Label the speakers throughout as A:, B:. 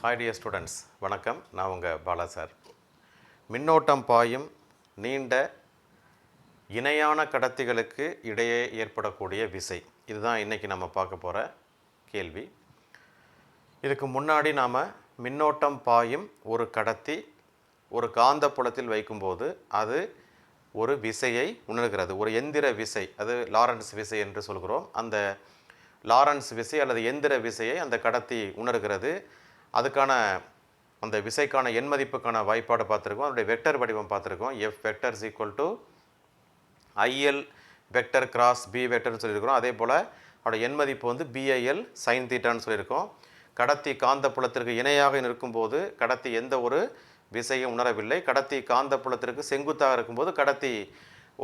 A: Hi dear students, வணக்கம். நான் உங்கள் பாலா சார். மின்னோட்டம் பாயும் நீண்ட இணையான கடத்திகளுக்கு இடையே ஏற்படக்கூடிய விசை, இதுதான் இன்றைக்கி நம்ம பார்க்க போகிற கேள்வி. இதுக்கு முன்னாடி நாம் மின்னோட்டம் பாயும் ஒரு கடத்தி ஒரு காந்த புலத்தில் வைக்கும்போது அது ஒரு விசையை உணர்கிறது, ஒரு எந்திர விசை, அது லாரன்ஸ் விசை என்று சொல்கிறோம். அந்த லாரன்ஸ் விசை அல்லது எந்திர விசையை அந்த கடத்தி உணர்கிறது. அதுக்கான அந்த விசைக்கான எண் மதிப்புக்கான வாய்ப்பாடு பார்த்துருக்கோம். அதனுடைய வெக்டர் வடிவம் பார்த்துருக்கோம். F vector is equal to IL vector cross B வெக்டர்னு சொல்லியிருக்கிறோம். அதே போல் அதோட எண் மதிப்பு வந்து பிஐஎல் சைன் தீட்டான்னு சொல்லியிருக்கோம். கடத்தி காந்த புலத்திற்கு இணையாக இருக்கும்போது கடத்தி எந்த ஒரு விசையை உணரவில்லை. கடத்தி காந்த புலத்திற்கு செங்குத்தாக இருக்கும்போது கடத்தி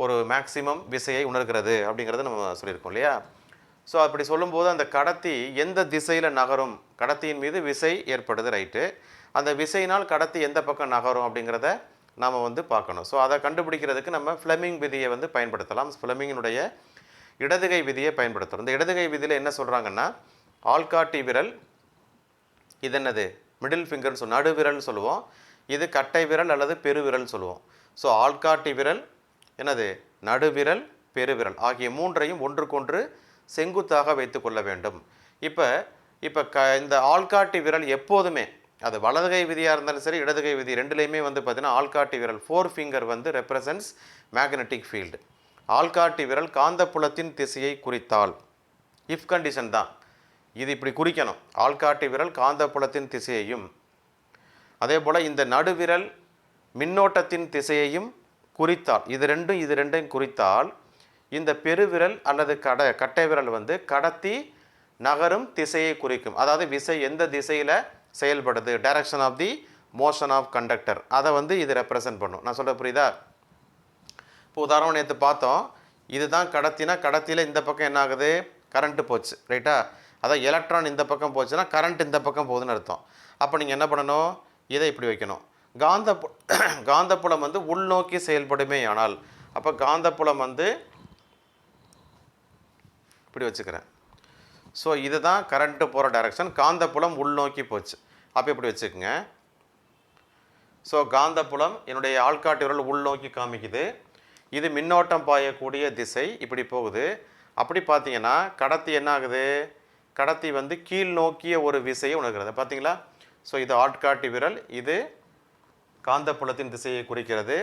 A: ஒரு மேக்சிமம் விசையை உணர்கிறது அப்படிங்கிறத நம்ம சொல்லியிருக்கோம் இல்லையா. ஸோ அப்படி சொல்லும்போது அந்த கடத்தி எந்த திசையில் நகரும், கடத்தியின் மீது விசை ஏற்படுது, ரைட்டு. அந்த விசையினால் கடத்தி எந்த பக்கம் நகரும் அப்படிங்கிறத நாம் வந்து பார்க்கணும். ஸோ அதை கண்டுபிடிக்கிறதுக்கு நம்ம ஃப்ளெமிங் விதியை வந்து பயன்படுத்தலாம். ஃப்ளெமிங்கினுடைய இடதுகை விதியை பயன்படுத்துகிறோம். இந்த இடதுகை விதியில் என்ன சொல்கிறாங்கன்னா, ஆள்காட்டி விரல் இது என்னது, மிடில் ஃபிங்கர்னு நடுவிரல்னு சொல்லுவோம். இது கட்டை விரல் அல்லது பெருவிரல்னு சொல்லுவோம். ஸோ ஆள்காட்டி விரல் என்னது, நடுவிரல், பெருவிரல் ஆகிய மூன்றையும் ஒன்றுக்கொன்று செங்குத்தாக வைத்து கொள்ள வேண்டும். இப்போ இந்த ஆள்காட்டி விரல் எப்போதுமே, அது வலதுகை விதியாக இருந்தாலும் சரி இடதுகை விதி ரெண்டுலேயுமே வந்து பார்த்திங்கன்னா ஆள்காட்டி விரல் 4 ஃபிங்கர் வந்து ரெப்ரசன்ட்ஸ் மேக்னெட்டிக் ஃபீல்டு. ஆள்காட்டி விரல் காந்தப்புலத்தின் திசையை குறித்தால், இஃப் கண்டிஷன் தான் இது, இப்படி குறிக்கணும். ஆள்காட்டி விரல் காந்தப்புலத்தின் திசையையும் அதே போல் இந்த நடுவிரல் மின்னோட்டத்தின் திசையையும் குறித்தால், இது ரெண்டையும் குறித்தால் இந்த பெருவிரல் அல்லது கட்டை விரல் வந்து கடத்தி நகரும் திசையை குறிக்கும். அதாவது விசை எந்த திசையில் செயல்படுது, direction of the motion of conductor, அதை வந்து இது ரெப்ரசன்ட் பண்ணும். நான் சொல்ல புரியுதா? இப்போ உதாரணம் நேற்று பார்த்தோம், இதுதான் கடத்தினா கடத்தியில் இந்த பக்கம் என்ன ஆகுது, கரண்ட்டு போச்சு, ரைட்டா. அதான் எலக்ட்ரான் இந்த பக்கம் போச்சுன்னா கரண்ட் இந்த பக்கம் போகுதுன்னு அர்த்தம். அப்போ நீங்கள் என்ன பண்ணணும், இதை இப்படி வைக்கணும். காந்தப்புலம் வந்து உள்நோக்கி செயல்படுமே ஆனால், அப்போ காந்தப்புலம் வந்து இப்படி வச்சுக்கிறேன். ஸோ இதுதான் கரண்ட்டு போகிற டைரக்ஷன், காந்தப்புலம் உள்நோக்கி போச்சு. அப்போ இப்படி வச்சுக்கோங்க. ஸோ காந்தப்புலம் என்னுடைய ஆள்காட்டி விரல் உள்நோக்கி காமிக்குது. இது மின்னோட்டம் பாயக்கூடிய திசை, இப்படி போகுது. அப்படி பார்த்தீங்கன்னா கடத்தி என்ன ஆகுது, கடத்தி வந்து கீழ் நோக்கிய ஒரு விசையை உணர்கிறது, பார்த்தீங்களா. ஸோ இது ஆள்காட்டி விரல், இது காந்தப்புலத்தின் திசையை குறிக்கிறது.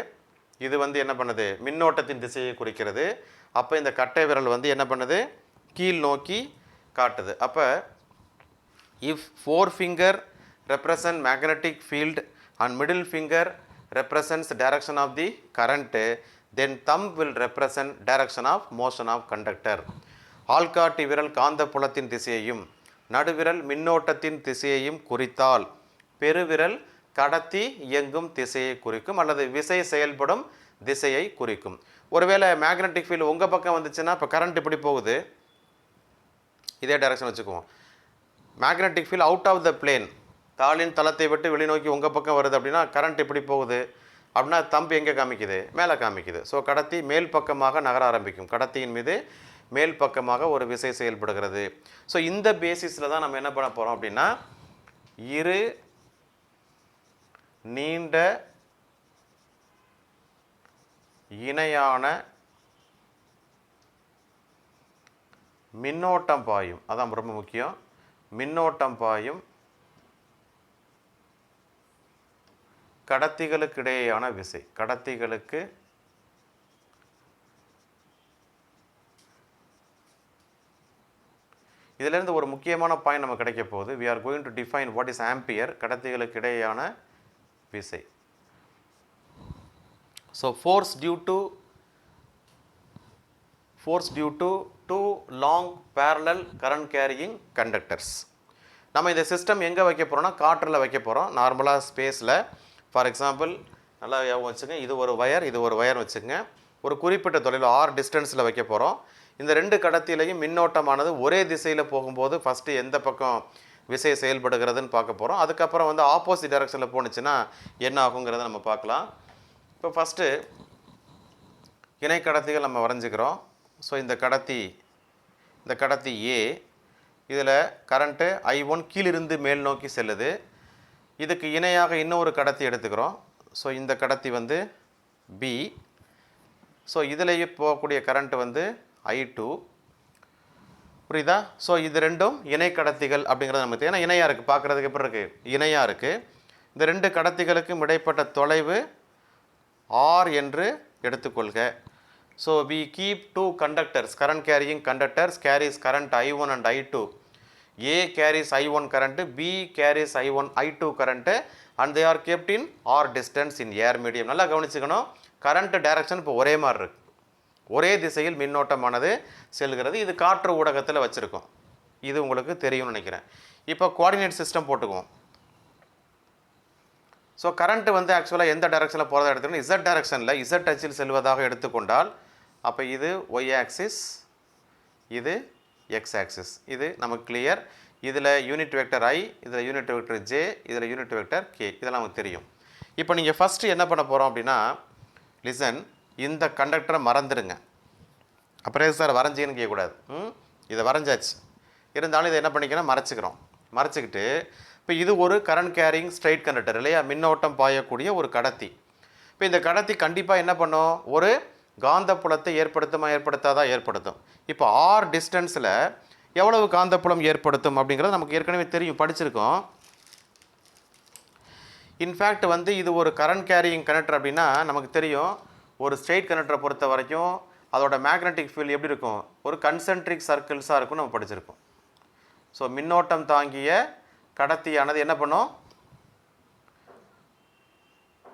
A: இது வந்து என்ன பண்ணுது, மின்னோட்டத்தின் திசையை குறிக்கிறது. அப்போ இந்த கட்டை விரல் வந்து என்ன பண்ணுது, கீழ் நோக்கி காட்டுது. அப்போ if 4 finger represent magnetic field and middle finger represents direction of the current, then thumb will represent direction of motion of conductor. ஆள்காட்டி விரல் காந்த புலத்தின் திசையையும் நடுவிரல் மின்னோட்டத்தின் திசையையும் குறித்தால் பெருவிரல் கடத்தி இயங்கும் திசையை குறிக்கும் அல்லது விசை செயல்படும் திசையை குறிக்கும். ஒருவேளை மேக்னெட்டிக் ஃபீல்டு உங்கள் பக்கம் வந்துச்சுன்னா, இப்போ கரண்ட் இப்படி போகுது, இதே டைரக்ஷன் வச்சுக்குவோம். Magnetic field out of the plane, தாளின் தளத்தை விட்டு வெளிநோக்கி உங்கள் பக்கம் வருது அப்படின்னா கரண்ட் இப்படி போகுது அப்படின்னா தம்பு எங்கே காமிக்குது, மேலே காமிக்குது. ஸோ கடத்தி மேல் பக்கமாக நகர ஆரம்பிக்கும், கடத்தியின் மீது மேல் பக்கமாக ஒரு விசை செயல்படுகிறது. ஸோ இந்த பேசிஸில் தான் நம்ம என்ன பண்ண போகிறோம் அப்படின்னா, இரு நீண்ட இணையான மின்னோட்டம் பாயும், அதான் ரொம்ப முக்கியம், மின்னோட்டம் பாயும் கடத்திகளுக்கு இடையேயான விசை, கடத்திகளுக்கு இதிலிருந்து ஒரு முக்கியமான பாயிண்ட் நம்ம கிடைக்க போகுது. we are going to define what is ampere, கடத்திகளுக்கு இடையேயான விசை. So force due to two long parallel current carrying conductors. நம்ம இந்த சிஸ்டம் எங்கே வைக்க போகிறோம்னா காற்றில் வைக்க போகிறோம், நார்மலாக ஸ்பேஸில். ஃபார் எக்ஸாம்பிள் நல்லா ஞாபகம் வச்சுங்க, இது ஒரு ஒயர், இது ஒரு ஒயர் வச்சுங்க. ஒரு குறிப்பிட்ட தொலைவில் ஆர் டிஸ்டன்ஸில் வைக்க போகிறோம். இந்த ரெண்டு கடத்திலையும் மின்னோட்டமானது ஒரே திசையில் போகும்போது ஃபஸ்ட்டு எந்த பக்கம் விசை செயல்படுகிறதுன்னு பார்க்க போகிறோம். அதுக்கப்புறம் வந்து ஆப்போசிட் டைரக்ஷனில் போணுச்சுன்னா என்ன ஆகுங்கிறத நம்ம பார்க்கலாம். இப்போ ஃபஸ்ட்டு இணை கடத்திகள் நம்ம வரைஞ்சிக்கிறோம். ஸோ இந்த கடத்தி ஏ, இதில் கரண்ட்டு I1 கீழிருந்து மேல் நோக்கி செல்லுது. இதுக்கு இணையாக இன்னொரு கடத்தி எடுத்துக்கிறோம். ஸோ இந்த கடத்தி வந்து பி. ஸோ இதிலேயே போகக்கூடிய கரண்ட் வந்து I2. புரியுதா? ஸோ இது ரெண்டும் இணை கடத்திகள் அப்படிங்கிறது நமக்கு ஏன்னா இணையாக இருக்குது, பார்க்குறதுக்கு எப்படி இருக்குது, இணையாக இருக்குது. இந்த ரெண்டு கடத்திகளுக்கும் இடைப்பட்ட தொலைவு R என்று எடுத்துக்கொள்க. So we keep two conductors, current carrying conductors carries current I1 and I2. A carries I1 current, B carries I2 current and they are kept in R distance in air medium. நல்லா கவனிச்சுக்கணும், current direction இப்போ ஒரே மாதிரி இருக்கு, ஒரே திசையில் மின்னோட்டமானது செல்கிறது. இது காற்று ஊடகத்தில் வச்சுருக்கோம், இது உங்களுக்கு தெரியும்னு நினைக்கிறேன். இப்போ கோஆர்டினேட் சிஸ்டம் போட்டுக்குவோம். ஸோ கரண்ட் வந்து ஆக்சுவலாக எந்த டைரக்ஷனில் போகிறதா எடுத்துக்கணும், இசட் டைரக்ஷனில் இசட் அச்சில் செல்வதாக எடுத்துக்கொண்டால் அப்போ இது ஒய் ஆக்சிஸ், இது எக்ஸ் ஆக்சிஸ், இது நமக்கு கிளியர். இதில் யூனிட் வெக்டர் I, இதில் யூனிட் வெக்டர் J, இதில் யூனிட் வெக்டர் K, இதெல்லாம் நமக்கு தெரியும். இப்போ நீங்கள் ஃபஸ்ட்டு என்ன பண்ண போகிறோம் அப்படின்னா, லிசன், இந்த கண்டக்டரை மறந்துடுங்க. அப்புறம் சார் வரைஞ்சின்னு கேட்கக்கூடாது. இதை வரைஞ்சாச்சு, இருந்தாலும் இதை என்ன பண்ணிக்கிறோம், மறைச்சிக்கிட்டு இப்போ இது ஒரு கரண்ட் கேரிங் ஸ்ட்ரைட் கண்டக்டர் இல்லையா, மின்னோட்டம் பாயக்கூடிய ஒரு கடத்தி. இப்போ இந்த கடத்தி கண்டிப்பாக என்ன பண்ணும், ஒரு காந்தப்புலத்தை ஏற்படுத்தும். இப்போ R டிஸ்டன்ஸில் எவ்வளவு காந்தப்புலம் ஏற்படுத்தும் அப்படிங்கிறது நமக்கு ஏற்கனவே தெரியும், படிச்சிருக்கோம். இன்ஃபேக்ட் வந்து இது ஒரு கரண்ட் கேரியிங் கனெக்டர் அப்படின்னா நமக்கு தெரியும், ஒரு ஸ்ட்ரெயிட் கனெக்டரை பொறுத்த வரைக்கும் அதோட மேக்னெட்டிக் ஃபீல்டு எப்படி இருக்கும், ஒரு கன்சென்ட்ரிக் சர்க்கிள்ஸாக இருக்கும்னு நம்ம படிச்சிருக்கோம். ஸோ மின்னோட்டம் தாங்கிய கடத்தியானது என்ன பண்ணும்,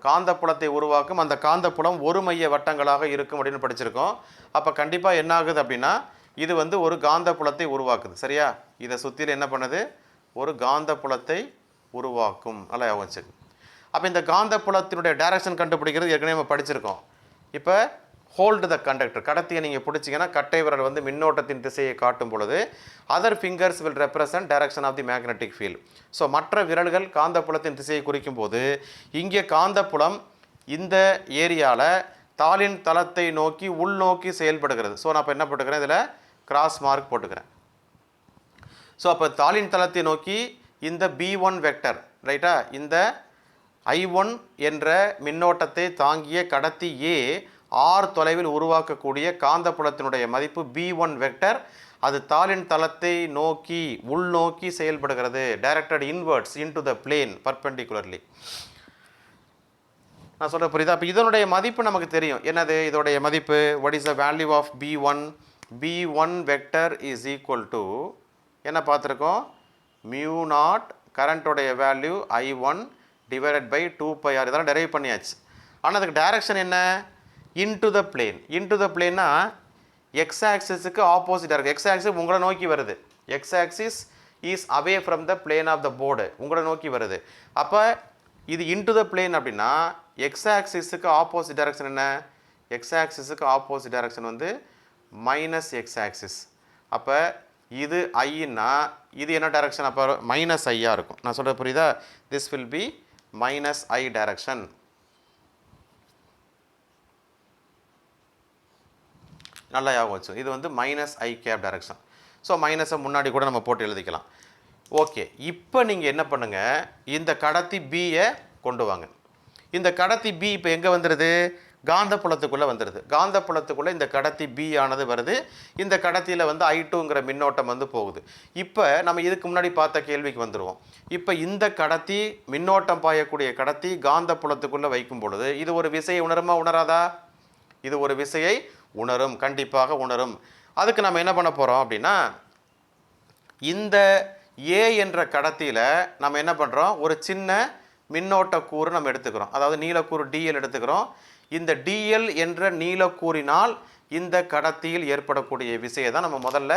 A: காந்தப்புலத்தை உருவாக்கும். அந்த காந்தப்புலம் ஒரு மைய வட்டங்களாக இருக்கும் அப்படின்னு படிச்சிருக்கோம். அப்போ கண்டிப்பாக என்ன ஆகுது அப்படின்னா, இது வந்து ஒரு காந்தப்புலத்தை உருவாக்குது. சரியா? இதை சுற்றில என்ன பண்ணுது, ஒரு காந்தப்புலத்தை உருவாக்கும். நல்லா யோசிச்சு. அப்போ இந்த காந்தப்புலத்தினுடைய டைரக்ஷன் கண்டுபிடிக்கிறது ஏற்கனவே நம்ம படிச்சிருக்கோம். இப்போ ஹோல்டு த கண்டக்டர், கடத்தியை நீங்கள் பிடிச்சிங்கன்னா கட்டை விரல் வந்து மின்னோட்டத்தின் திசையை காட்டும் பொழுது other fingers will represent direction of the magnetic field. So மற்ற விரல்கள் காந்தப்புலத்தின் திசையை குறிக்கும் போது இங்கே காந்தப்புலம் இந்த ஏரியாவில் தாளின் தளத்தை நோக்கி உள்நோக்கி செயல்படுகிறது. ஸோ நான் இப்போ என்ன போட்டுக்கிறேன், இதில் கிராஸ் மார்க் போட்டுக்கிறேன். ஸோ அப்போ தாளின் தளத்தை நோக்கி இந்த B1 வெக்டர் ரைட்டா, இந்த I1 என்ற மின்னோட்டத்தை தாங்கிய கடத்தி A R தொலைவில் உருவாக்கக்கூடிய காந்தப்புலத்தினுடைய மதிப்பு B1 வெக்டர். அது தாளின் தளத்தை நோக்கி உள்நோக்கி செயல்படுகிறது, directed inwards into the plane perpendicularly. நான் சொல்கிறேன் புரியுதா? அப்போ இதனுடைய மதிப்பு நமக்கு தெரியும். என்னது இதோடைய மதிப்பு, what is the value of B1? B1 vector is equal to என்ன பார்த்துருக்கோம், μ0 கரண்ட்டோடைய value I1 divided by 2πr. இதெல்லாம் டெரைவ் பண்ணியாச்சு. ஆனால் அதுக்கு டைரக்ஷன் என்ன, into the plane. Into the பிளேன்னா எக்ஸ் ஆக்சிஸுக்கு ஆப்போசிட் டைரக்ஷன். எக்ஸ் ஆக்சிஸ் உங்களை நோக்கி வருது, X axis is away from the plane of the board, உங்களை நோக்கி வருது. அப்போ இது இன்டு த பிளேன் அப்படின்னா எக்ஸ் ஆக்சிஸுக்கு ஆப்போசிட் டைரக்ஷன் என்ன, எக்ஸ் ஆக்சிஸுக்கு ஆப்போசிட் டைரக்ஷன் வந்து மைனஸ் எக்ஸ் ஆக்சிஸ். அப்போ இது ஐன்னா இது என்ன டைரக்ஷன், அப்போ மைனஸ் ஐயாக இருக்கும். நான் சொல்கிறது புரியுதா? This will B minus I direction. நல்லா ஞாபகம் வச்சு, இது வந்து minus I gap direction. So மைனஸை முன்னாடி கூட நம்ம போட்டு எழுதிக்கலாம். ஓகே, இப்போ நீங்கள் என்ன பண்ணுங்கள், இந்த கடத்தி பியை கொண்டு வாங்க. இந்த கடத்தி பி இப்போ எங்கே வந்துடுது, காந்தப்புலத்துக்குள்ளே வந்துடுது. காந்தப்புலத்துக்குள்ளே இந்த கடத்தி பி ஆனது வருது. இந்த கடத்தியில் வந்து I2ங்கிற மின்னோட்டம் வந்து போகுது. இப்போ நம்ம இதுக்கு முன்னாடி பார்த்த கேள்விக்கு வந்துடுவோம். இப்போ இந்த கடத்தி மின்னோட்டம் பாயக்கூடிய கடத்தி காந்தப்புலத்துக்குள்ளே வைக்கும் பொழுது இது ஒரு விசையை உணருமா உணராதா? இது ஒரு விசையை உணரும், கண்டிப்பாக உணரும். அதுக்கு நம்ம என்ன பண்ண போகிறோம் அப்படின்னா, இந்த ஏ என்ற கடத்தியில் நம்ம என்ன பண்ணுறோம், ஒரு சின்ன மின்னோட்ட கூறு நம்ம எடுத்துக்கிறோம். அதாவது நீலக்கூறு DL எடுத்துக்கிறோம். இந்த DL என்ற நீலக்கூறினால் இந்த கடத்தியில் ஏற்படக்கூடிய விசையை தான் நம்ம முதல்ல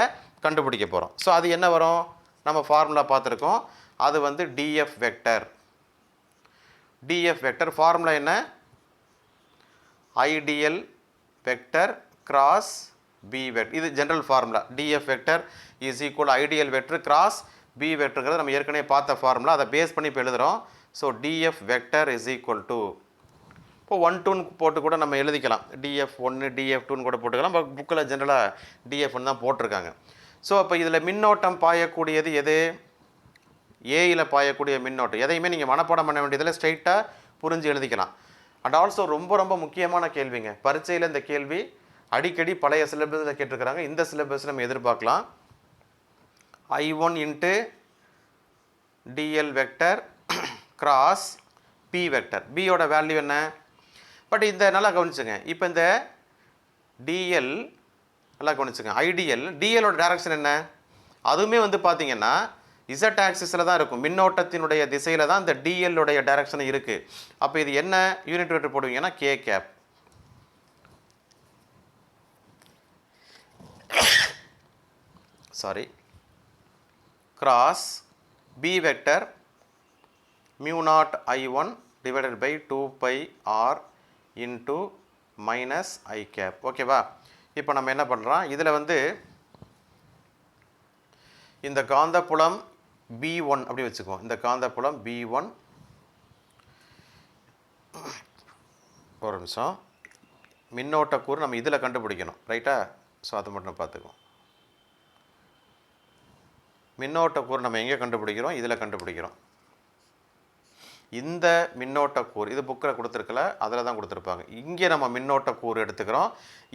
A: கண்டுபிடிக்க போகிறோம். ஸோ அது என்ன வரும், நம்ம ஃபார்முலா பார்த்துருக்கோம். அது வந்து DF vector. DF vector formula என்ன, IDL vector cross B vector. இது general formula. DF vector is equal IDL vector cross B வெக்டருங்கிறது நம்ம ஏற்கனவே பார்த்த ஃபார்முலா. அதை பேஸ் பண்ணி இப்போ எழுதுகிறோம். So DF vector is equal to, இப்போ 1 2 போட்டு கூட நம்ம எழுதிக்கலாம். DF1 DF2 கூட போட்டுக்கலாம். புக்கில் ஜென்ரலாக DF1 தான் போட்டிருக்காங்க. ஸோ அப்போ இதில் மின்னோட்டம் பாயக்கூடியது எது, ஏயில் பாயக்கூடிய மின்னோட்டம். எதையுமே நீங்கள் மனப்பாடம் பண்ண வேண்டியதில் ஸ்ட்ரைட்டாக புரிஞ்சு எழுதிக்கலாம். அண்ட் ஆல்சோ ரொம்ப ரொம்ப முக்கியமான கேள்விங்க, பரீட்சையில் இந்த கேள்வி அடிக்கடி பழைய சிலபஸில் கேட்டிருக்கிறாங்க, இந்த சிலபஸில் நம்ம எதிர்பார்க்கலாம். I1 into DL vector cross B vector, பியோட வேல்யூ என்ன? பட் இந்த நல்லா கவனிச்சுங்க, இப்போ இந்த டிஎல் நல்லா கவனிச்சுங்க, ஐடிஎல் டிஎலோட டைரக்ஷன் என்ன? அதுவுமே வந்து பார்த்தீங்கன்னா இசட் ஆக்சிஸில் தான் இருக்கும், மின்னோட்டத்தினுடைய திசையில் தான் இந்த டிஎல்லுடைய டைரக்ஷன் இருக்குது. அப்போ இது என்ன யூனிட் வெக்டர் போடுவீங்கன்னா K cap. Sorry, cross B vector mu naught I1 divided by 2πr into minus I cap. ஓகேவா? இப்போ நம்ம என்ன பண்ணுறோம், இதில் வந்து இந்த காந்தப்புலம் B1 அப்படி வச்சுக்குவோம். இந்த காந்தப்புலம் B1, ஒரு நிமிஷம், மின்னோட்ட கூறு நம்ம இதில் கண்டுபிடிக்கணும், ரைட்டா? ஸோ அதை மட்டும் பார்த்துக்குவோம். மின்னோட்ட கூறு நம்ம எங்கே கண்டுபிடிக்கிறோம்? இதில் கண்டுபிடிக்கிறோம். இந்த மின்னோட்ட கூறு இது புக்கில் கொடுத்துருக்கல, அதில் தான் கொடுத்துருப்பாங்க. இங்கே நம்ம மின்னோட்ட கூறு எடுத்துக்கிறோம்.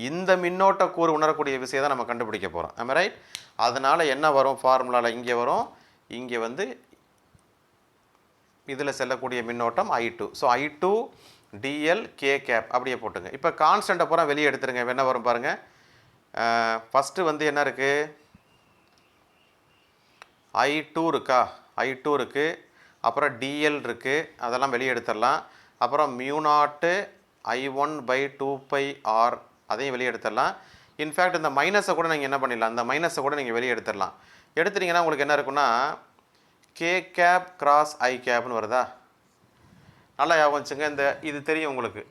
A: இந்த மின்னோட்ட கூறு உணரக்கூடிய விஷயம் தான் நம்ம கண்டுபிடிக்க போகிறோம். ஆமாம், ரைட்? அதனால் என்ன வரும் ஃபார்முலாவில்? இங்கே வரும், இங்கே வந்து இதில் செல்லக்கூடிய மின்னோட்டம் I2. So I2 TL K gap அப்படியே போட்டுங்க. இப்போ கான்ஸ்டண்ட்டை பூரா வெளியே எடுத்துருங்க. என்ன வரும் பாருங்கள். ஃபஸ்ட்டு வந்து என்ன இருக்குது? I2 இருக்கா? I2 இருக்குது. அப்புறம் டிஎல் இருக்குது, அதெல்லாம் வெளியே எடுத்துடலாம். அப்புறம் mu naught I1 by 2πr அதையும் வெளியே எடுத்துடலாம். இன்ஃபேக்ட் இந்த மைனஸை கூட நீங்கள் என்ன பண்ணிடலாம், அந்த மைனஸை கூட நீங்கள் வெளியே எடுத்துடலாம். எடுத்துட்டிங்கன்னா உங்களுக்கு என்ன இருக்குன்னா கே கேப் கிராஸ் ஐ கேப்னு வருதா? நல்லா ஞாபகம் வச்சுங்க. இந்த இது தெரியும் உங்களுக்கு,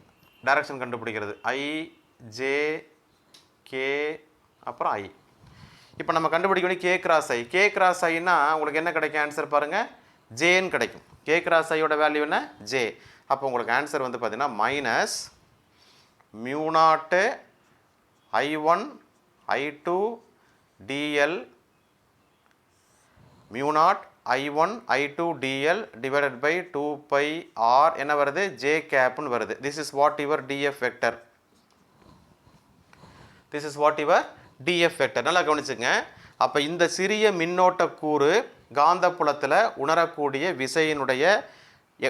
A: டைரக்ஷன் கண்டுபிடிக்கிறது ஐ ஜே கே அப்புறம் ஐ. இப்போ நம்ம கண்டுபிடிக்க வேண்டிய கே கிராஸ் ஐ. கே கிராஸ் ஐன்னா உங்களுக்கு என்ன கிடைக்கும் ஆன்சர் பாருங்கள், ஜேன்னு கிடைக்கும். கே கிராஸ் ஐயோட வேல்யூ என்ன? ஜே. அப்போ உங்களுக்கு ஆன்சர் வந்து பார்த்தீங்கன்னா minus mu naught I1 I2 DL mu naught I1 I2 DL divided by 2πr என்ன வருது? ஜே கேப்னு வருது. This is what your DF vector. This is what your DF vector. நல்லா கவனிச்சுங்க. அப்போ இந்த சிறிய மின்னோட்ட கூறு காந்தப்புலத்தில் உணரக்கூடிய விசையினுடைய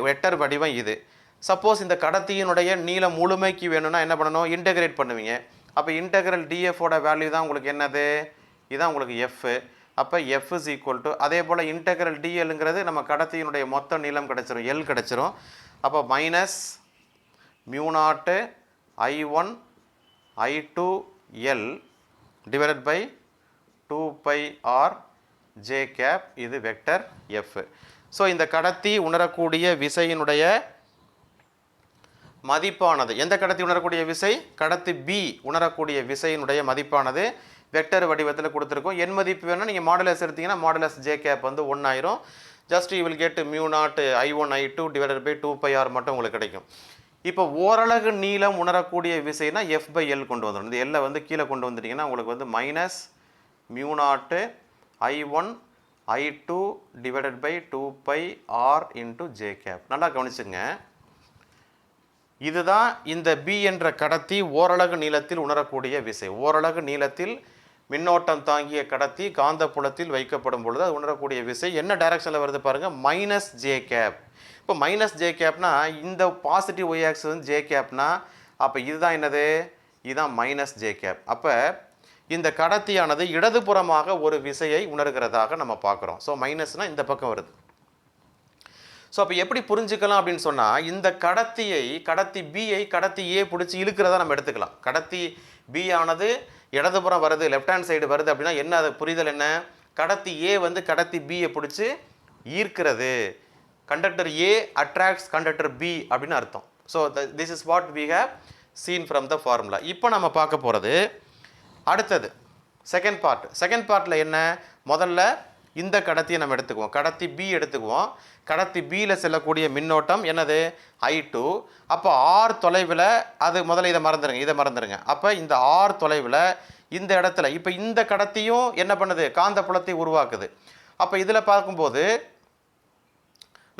A: வெக்டர் வடிவம் இது. சப்போஸ் இந்த கடத்தியினுடைய நீளம் முழுமைக்கு வேணும்னா என்ன பண்ணணும்? இன்டெகிரேட் பண்ணுவீங்க. அப்போ இன்டெகிரல் டிஎஃபோட வேல்யூ தான் உங்களுக்கு என்னது? இதுதான் உங்களுக்கு எஃப். அப்போ எஃப் இஸ் ஈக்குவல் டு, அதே போல் இன்டெகிரல் டிஎல்ங்கிறது நம்ம கடத்தியினுடைய மொத்த நீளம் கிடச்சிரும், எல் கிடச்சிரும். அப்போ minus mu naught I1 I2 L divided by 2πr J cap, இது வெக்டர் எஃப். ஸோ இந்த கடத்தி உணரக்கூடிய விசையினுடைய மதிப்பானது, எந்த கடத்தி உணரக்கூடிய விசை? கடத்தி பி உணரக்கூடிய விசையினுடைய மதிப்பானது வெக்டர் வடிவத்தில் கொடுத்துருக்கோம். என் மதிப்பு வேணும்னா நீங்கள் மாடுலஸ் எடுத்தீங்கன்னா மாடுலஸ் ஜே கேப் வந்து 1 ஆயிரும். Just you will get mu naught I1 I2 divided by 2πr மட்டும் உங்களுக்கு கிடைக்கும். இப்போ ஓரலகு நீளம் உணரக்கூடிய விசைனா எஃப் பை எல் கொண்டு வந்துடும். இந்த எல்லை வந்து கீழே கொண்டு வந்துட்டிங்கன்னா உங்களுக்கு வந்து minus mu naught I1 I2 divided by 2πr into J cap. நல்லா கவனிச்சுங்க. இதுதான் இந்த பி என்ற கடத்தி ஓரலகு நீளத்தில் உணரக்கூடிய விசை. ஓரலகு நீளத்தில் மின்னோட்டம் தாங்கிய கடத்தி காந்தப்புலத்தில் வைக்கப்படும் பொழுது அது உணரக்கூடிய விசை என்ன டைரக்ஷனில் வருது பாருங்கள், மைனஸ் ஜே கேப். இப்போ மைனஸ் ஜே கேப்னா இந்த பாசிட்டிவ் ஒய் ஆக்சிஸ் வந்து ஜே கேப்னா அப்போ இதுதான் என்னது? இதுதான் மைனஸ் ஜே கேப். அப்போ இந்த கடத்தியானது இடதுபுறமாக ஒரு விசையை உணர்கிறதாக நம்ம பார்க்குறோம். ஸோ மைனஸ்னால் இந்த பக்கம் வருது. ஸோ அப்போ எப்படி புரிஞ்சுக்கலாம் அப்படின்னு சொன்னால், இந்த கடத்தி பியை கடத்தி ஏ பிடிச்சி இழுக்கிறதா நம்ம எடுத்துக்கலாம். கடத்தி பி ஆனது இடதுபுறம் வருது, லெஃப்ட் ஹேண்ட் சைடு வருது அப்படின்னா என்ன அது புரிதல் என்ன? கடத்தி ஏ வந்து கடத்தி பியை பிடிச்சி ஈர்க்கிறது. Conductor A attracts conductor B அப்படின்னு அர்த்தம். So this is what we have seen from the formula. இப்போ நம்ம பார்க்க போகிறது அடுத்தது செகண்ட் பார்ட்டில் என்ன? முதல்ல இந்த கடத்தியை நம்ம எடுத்துக்குவோம், கடத்தி பி எடுத்துக்குவோம். கடத்தி பியில் செல்லக்கூடிய மின்னோட்டம் என்னது? I2. அப்போ ஆர் தொலைவில், அது முதல்ல இதை மறந்துடுங்க. அப்போ இந்த ஆர் தொலைவில் இந்த இடத்துல இப்போ இந்த கடத்தியும் என்ன பண்ணுது? காந்தப்புலத்தை உருவாக்குது. அப்போ இதில் பார்க்கும்போது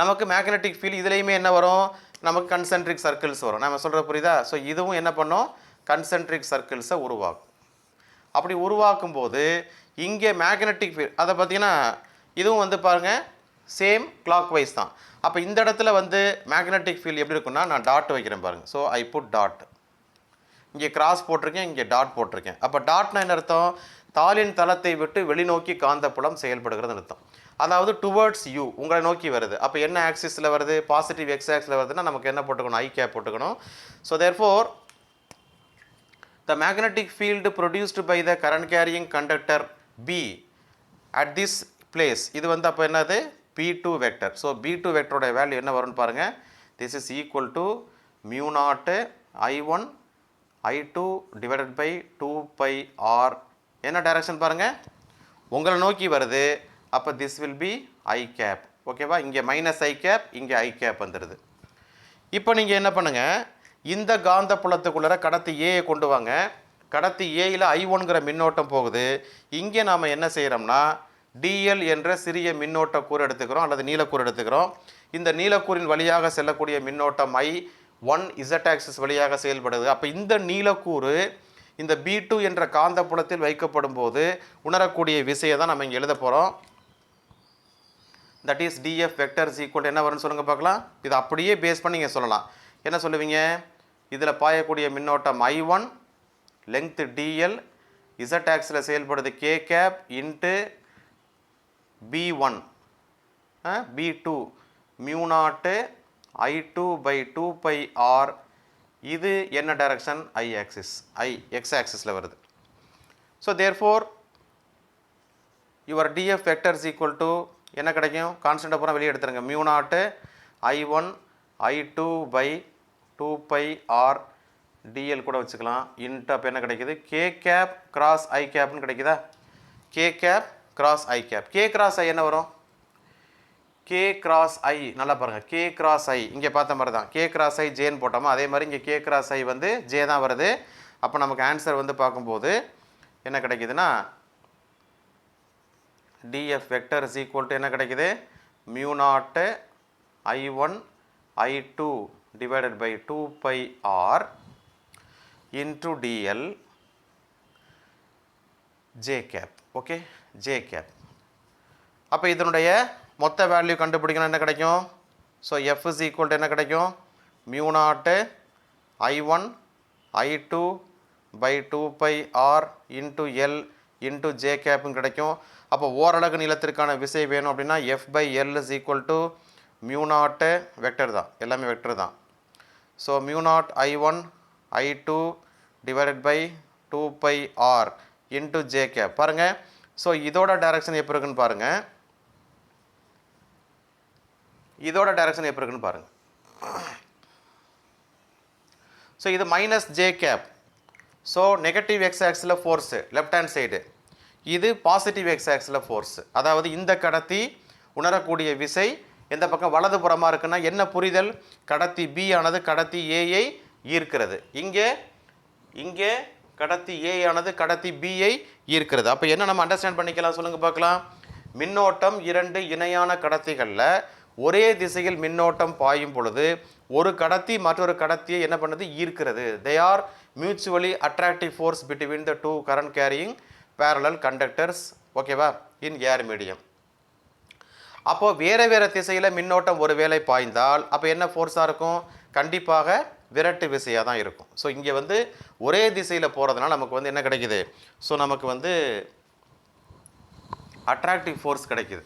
A: நமக்கு மேக்னெட்டிக் ஃபீல்டு இதுலேயுமே என்ன வரும், நமக்கு கன்சென்ட்ரிக் சர்க்கிள்ஸ் வரும். நம்ம சொல்கிற புரியுதா? ஸோ இதுவும் என்ன பண்ணும், கன்சென்ட்ரிக் சர்க்கிள்ஸை உருவாக்கும். அப்படி உருவாக்கும் போது இங்கே மேக்னெட்டிக் ஃபீல்டு அதை பார்த்தீங்கன்னா இதுவும் வந்து பாருங்கள் சேம் கிளாக் வைஸ் தான். அப்போ இந்த இடத்துல வந்து மேக்னெட்டிக் ஃபீல்டு எப்படி இருக்குன்னா, நான் டாட் வைக்கிறேன் பாருங்கள். ஸோ ஐ புட் டாட், இங்கே கிராஸ் போட்டிருக்கேன், இங்கே டாட் போட்டிருக்கேன். அப்போ டாட்னா என்ன அர்த்தம், தாளின் தளத்தை விட்டு வெளிநோக்கி காந்தப்புலம் செயல்படுகிறது அர்த்தம். அதாவது டுவர்ட்ஸ் யூ, உங்களை நோக்கி வருது. அப்போ என்ன ஆக்சிஸில் வருது, பாசிட்டிவ் எக்ஸ் ஆக்ஸில் வருதுன்னா நமக்கு என்ன போட்டுக்கணும், ஐ கேப் போட்டுக்கணும். So therefore the magnetic field produced by the current carrying conductor B at this place, இது வந்து அப்போ என்னது P2 vector. So B2 வெக்டரோட value என்ன வரும்னு பாருங்கள். This is equal to mu naught I1 I2 divided by 2πr. என்ன direction பாருங்கள், உங்களை நோக்கி வருது. அப்போ this will be I cap. ஓகேவா, இங்கே மைனஸ் ஐ கேப், இங்கே ஐ கேப் வந்துடுது. இப்போ நீங்கள் என்ன பண்ணுங்கள், இந்த காந்த புலத்துக்குள்ளே கடத்தி ஏயை கொண்டு வாங்க. கடத்தி ஏயில் I1ங்கிற மின்னோட்டம் போகுது. இங்கே நாம் என்ன செய்கிறோம்னா டிஎல் என்ற சிறிய மின்னோட்ட கூறு எடுத்துக்கிறோம், அல்லது நீலக்கூறு எடுத்துக்கிறோம். இந்த நீலக்கூறின் வழியாக செல்லக்கூடிய மின்னோட்டம் I1 Z ஆக்சிஸ் வழியாக செயல்படுது. அப்போ இந்த நீலக்கூறு இந்த B2 என்ற காந்த புலத்தில் வைக்கப்படும் போது உணரக்கூடிய விசையை தான் நம்ம இங்கே எழுத போகிறோம். That is dF vector is equal என்ன வரும்னு சொல்லுங்கள் பார்க்கலாம். இது அப்படியே பேஸ் பண்ணி நீங்கள் சொல்லலாம். என்ன சொல்லுவீங்க, இதில் பாயக்கூடிய மின்னோட்டம் I1 லெங்க்த் dl Z ஆக்சில் செயல்படுது K cap into B1 B2 mu naught I2 by 2πr. இது என்ன டைரக்ஷன், I ஆக்சிஸ், X ஆக்சிஸில் வருது. So therefore your dF vector is equal to என்ன கிடைக்கும், கான்ஸ்டன்ட் அப்புறம் வெளியே எடுத்துருங்க, mu naught I1 I2 by 2πr dl கூட வச்சுக்கலாம். இன்ட்டு அப்போ என்ன கிடைக்குது, K கேப் கிராஸ் I கேப்னு கிடைக்குதா. K cap cross I cap. K cross I என்ன வரும், K கிராஸ் I நல்லா பாருங்கள், K கிராஸ் I இங்கே பார்த்த மாதிரி தான். K கிராஸ் I ஜேன்னு போட்டோமா, அதே மாதிரி இங்கே K கிராஸ் I வந்து ஜே தான் வருது. அப்போ நமக்கு ஆன்சர் வந்து பார்க்கும்போது என்ன கிடைக்குதுன்னா dF vector is equal to என்ன கிடைக்குது, mu naught I1 I2 divided by 2πr into dl j cap. Okay, j cap. அப்போ இதனுடைய மொத்த வேல்யூ கண்டுபிடிக்கணும், என்ன கிடைக்கும். So f is equal to என்ன கிடைக்கும், mu naught I1 I2 by 2πr into l into j capன்னு கிடைக்கும். அப்போ ஓரலகு நீளத்திற்கான விசை வேணும் அப்படின்னா f by l is equal to mu naught vector தான், எல்லாமே வெக்டர் தான். So mu naught I1 I2 divided by 2πr into J cap. பாருங்கள், ஸோ இதோட டைரக்ஷன் எப்போ இருக்குன்னு பாருங்கள், இதோட டைரக்ஷன் எப்போ இருக்குன்னு பாருங்கள். ஸோ இது minus J cap. So negative X ஆக்ஸில் ஃபோர்ஸு லெஃப்ட் ஹேண்ட் சைடு, இது பாசிட்டிவ் எக்ஸ் ஆக்ஸில் ஃபோர்ஸு. அதாவது இந்த கடத்தி உணரக்கூடிய விசை எந்த பக்கம் வலதுபுறமாக இருக்குன்னா என்ன புரிதல், கடத்தி B ஆனது கடத்தி ஏயை ஈர்க்கிறது. இங்கே கடத்தி A ஆனது கடத்தி Bயை ஈர்க்கிறது. அப்போ என்ன நம்ம அண்டர்ஸ்டாண்ட் பண்ணிக்கலாம் சொல்லுங்கள் பார்க்கலாம். மின்னோட்டம் இரண்டு இணையான கடத்திகளில் ஒரே திசையில் மின்னோட்டம் பாயும் பொழுது ஒரு கடத்தி மற்றொரு கடத்தியை என்ன பண்ணுது, ஈர்க்கிறது. They are mutually attractive force between the two current carrying parallel conductors. ஓகேவா, இன் ஏர் மீடியம். அப்போது வேறு வேறு திசையில் மின்னோட்டம் ஒரு வேளை பாய்ந்தால் அப்போ என்ன ஃபோர்ஸாக இருக்கும், கண்டிப்பாக விரட்டு விசையாக தான் இருக்கும். ஸோ இங்கே வந்து ஒரே திசையில் போகிறதுனால நமக்கு வந்து என்ன கிடைக்குது, ஸோ நமக்கு வந்து அட்ராக்டிவ் ஃபோர்ஸ் கிடைக்குது.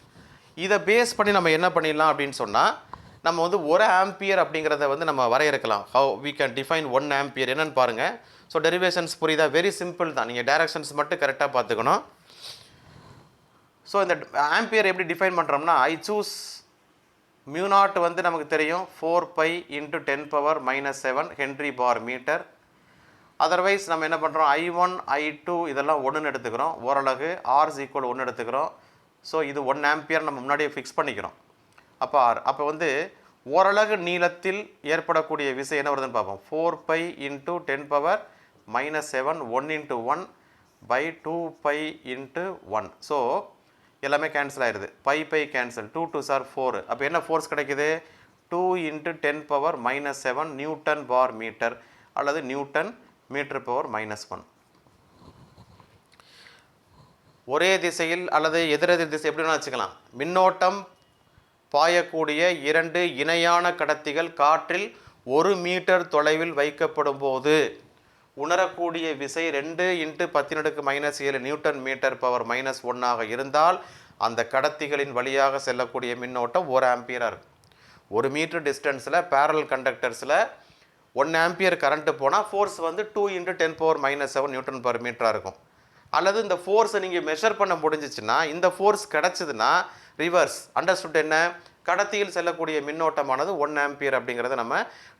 A: இதை பேஸ் பண்ணி நம்ம என்ன பண்ணிடலாம் அப்படின்னு சொன்னால் நம்ம வந்து 1 ஆம்பியர் அப்படிங்கிறத வந்து நம்ம வரையறுக்கலாம். How we can define 1 ampere என்னன்னு பாருங்கள். ஸோ டெரிவேஷன்ஸ் புரியுதா, வெரி சிம்பிள் தான், நீங்கள் டைரக்ஷன்ஸ் மட்டும் கரெக்டாக பார்த்துக்கணும். ஸோ இந்த ஆம்பியர் எப்படி டிஃபைன் பண்ணுறோம்னா ஐ சூஸ் மியூ நாட் வந்து நமக்கு தெரியும் 4π × 10⁻⁻7 ஹென்ரி பார் மீட்டர். அதர்வைஸ் நம்ம என்ன பண்ணுறோம், I1 I2 இதெல்லாம் 1ன்னு எடுத்துக்கிறோம், ஓரளவு R is equal 1 எடுத்துக்கிறோம். ஸோ இது 1 ஆம்பியர் நம்ம முன்னாடியே ஃபிக்ஸ் பண்ணிக்கிறோம். அப்போ R அப்போ வந்து ஓரளவு நீளத்தில் ஏற்படக்கூடிய விசை என்ன வருதுன்னு பார்ப்போம். 4π × 10⁻⁻7 1 × 1 by 2π × 1. ஸோ எல்லாமே கேன்சல் ஆயிடுது. By cancel, 2 2s are 4. அப்போ என்ன ஃபோர்ஸ் கிடைக்குது? 2 × 10⁻⁻7 நியூட்டன் பார் மீட்டர் அல்லது நியூட்டன் மீட்டர் பவர் -1. ஒரே திசையில் அல்லது எதிரெதிர் திசை எப்படி வேணால் வச்சுக்கலாம். மின்னோட்டம் பாயக்கூடிய 2 இணையான கடத்திகள் காற்றில் 1 மீட்டர் தொலைவில் வைக்கப்படும் போது உணரக்கூடிய விசை 2 × 10⁻⁻7 நியூட்டன் மீட்டர் பவர் -1 ஆக இருந்தால் அந்த கடத்திகளின் வழியாக செல்லக்கூடிய மின்னோட்டம் 1 ஆம்பியராக இருக்கும். 1 மீட்டர் டிஸ்டன்ஸில் பேரல் கண்டக்டர்ஸில் 1 ஆம்பியர் கரண்ட்டு போனால் ஃபோர்ஸ் வந்து 2 × 10⁻⁻7 நியூட்டன் பர் மீட்டராக இருக்கும். அல்லது இந்த ஃபோர்ஸை நீங்கள் மெஷர் பண்ண முடிஞ்சிச்சுன்னா, இந்த ஃபோர்ஸ் கிடச்சிதுன்னா ரிவர்ஸ் அண்டர்ஸ்டுட் என்ன, கடத்தியில் செல்லக்கூடிய மின்னோட்டமானது 1 ஆம்பியர் அப்படிங்கிறத நம்ம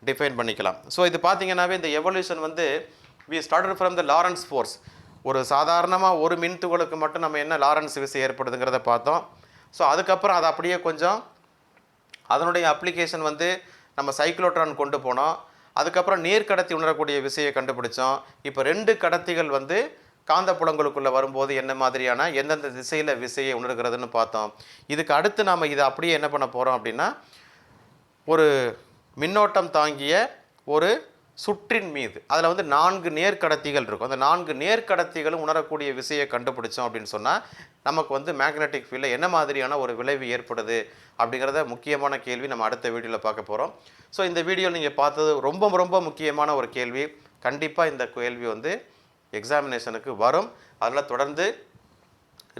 A: டிஃபைன் பண்ணிக்கலாம். ஸோ இது பார்த்தீங்கன்னாவே இந்த எவல்யூஷன் வந்து we started from the Lorentz force. ஒரு சாதாரணமாக ஒரு மின் துகளுக்கு மட்டும் நம்ம என்ன லாரன்ஸ் விசை ஏற்படுதுங்கிறத பார்த்தோம். ஸோ அதுக்கப்புறம் அதை அப்படியே கொஞ்சம் அதனுடைய அப்ளிகேஷன் வந்து நம்ம சைக்ளோட்ரான் கொண்டு போனோம். அதுக்கப்புறம் நீர்க்கடத்தி உணரக்கூடிய விசையை கண்டுபிடிச்சோம். இப்போ 2 கடத்திகள் வந்து காந்தப்புலங்களுக்குள்ளே வரும்போது என்ன மாதிரியான எந்தெந்த திசையில் விசையை உணர்கிறதுன்னு பார்த்தோம். இதுக்கு அடுத்து நாம் இதை அப்படியே என்ன பண்ண போகிறோம் அப்படின்னா, ஒரு மின்னோட்டம் தாங்கிய ஒரு சுற்றின் மீது அதில் வந்து 4 நேர்கடத்திகள் இருக்கும். அந்த 4 நேர்கடத்திகளும் உணரக்கூடிய விசையை கண்டுபிடிச்சோம் அப்படின்னு சொன்னால் நமக்கு வந்து மேக்னெட்டிக் ஃபீல்டில் என்ன மாதிரியான ஒரு விளைவு ஏற்படுது அப்படிங்கிறத முக்கியமான கேள்வி நம்ம அடுத்த வீடியோவில் பார்க்க போகிறோம். ஸோ இந்த வீடியோவில் நீங்கள் பார்த்தது ரொம்ப ரொம்ப முக்கியமான ஒரு கேள்வி. கண்டிப்பாக இந்த கேள்வி வந்து எக்ஸாமினேஷனுக்கு வரும். அதில் தொடர்ந்து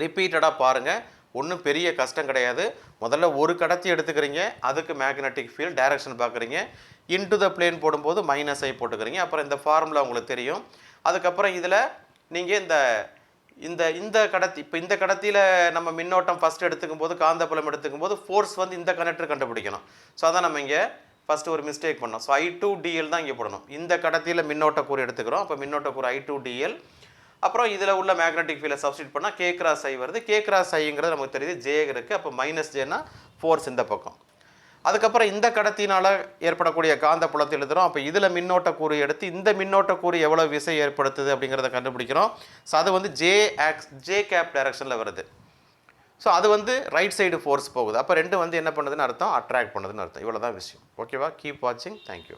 A: ரிப்பீட்டடாக பாருங்கள். ஒன்றும் பெரிய கஷ்டம் கிடையாது. முதல்ல ஒரு கடத்தி எடுத்துக்கிறீங்க, அதுக்கு மேக்னெட்டிக் ஃபீல்ட் டைரக்ஷன் பார்க்குறீங்க, இன்டு த பிளேன் போடும்போது -ஐ போட்டுக்கிறீங்க. அப்புறம் இந்த ஃபார்முலா உங்களுக்கு தெரியும். அதுக்கப்புறம் இதில் நீங்கள் இந்த கடத்தி, இப்போ இந்த கடத்தியில் நம்ம மின்னோட்டம் ஃபஸ்ட் எடுத்துக்கும் போது, காந்தப்புலம் எடுத்துக்கும் போது ஃபோர்ஸ் வந்து இந்த கனெக்டர் கண்டுபிடிக்கணும். ஸோ அதான் நம்ம இங்கே ஃபஸ்ட்டு ஒரு மிஸ்டேக் பண்ணோம். ஸோ I2dl தான் இங்கே போடணும். இந்த கடத்தியில் மின்னோட்ட கூறு எடுத்துக்கிறோம். அப்போ மின்னோட்ட கூறு I2dl. அப்புறம் இதில் உள்ள மேக்னெட்டிக் ஃபீல்டை சப்ஸ்டிட் பண்ணால் K×I வருது. K×Iங்கிறது நமக்கு தெரியுது, J இருக்குது. அப்போ -Jனா ஃபோர்ஸ் இந்த பக்கம். அதுக்கப்புறம் இந்த கடத்தினால் ஏற்படக்கூடிய காந்த புலத்தை எழுதுகிறோம். அப்போ இதில் மின்னோட்ட கூறு எடுத்து இந்த மின்னோட்ட கூறு எவ்வளோ விசை ஏற்படுத்துது அப்படிங்கிறத கண்டுபிடிக்கிறோம். ஸோ அது வந்து J கேப் டைரக்ஷனில் வருது. ஸோ அது வந்து ரைட் சைடு ஃபோர்ஸ் போகுது. அப்போ 2 வந்து என்ன பண்ணுதுன்னு அர்த்தம், அட்ராக்ட் பண்ணுதுன்னு அர்த்தம். இவ்வளோ தான் விஷயம். ஓகேவா? கீப் வாட்சிங். தேங்க்யூ.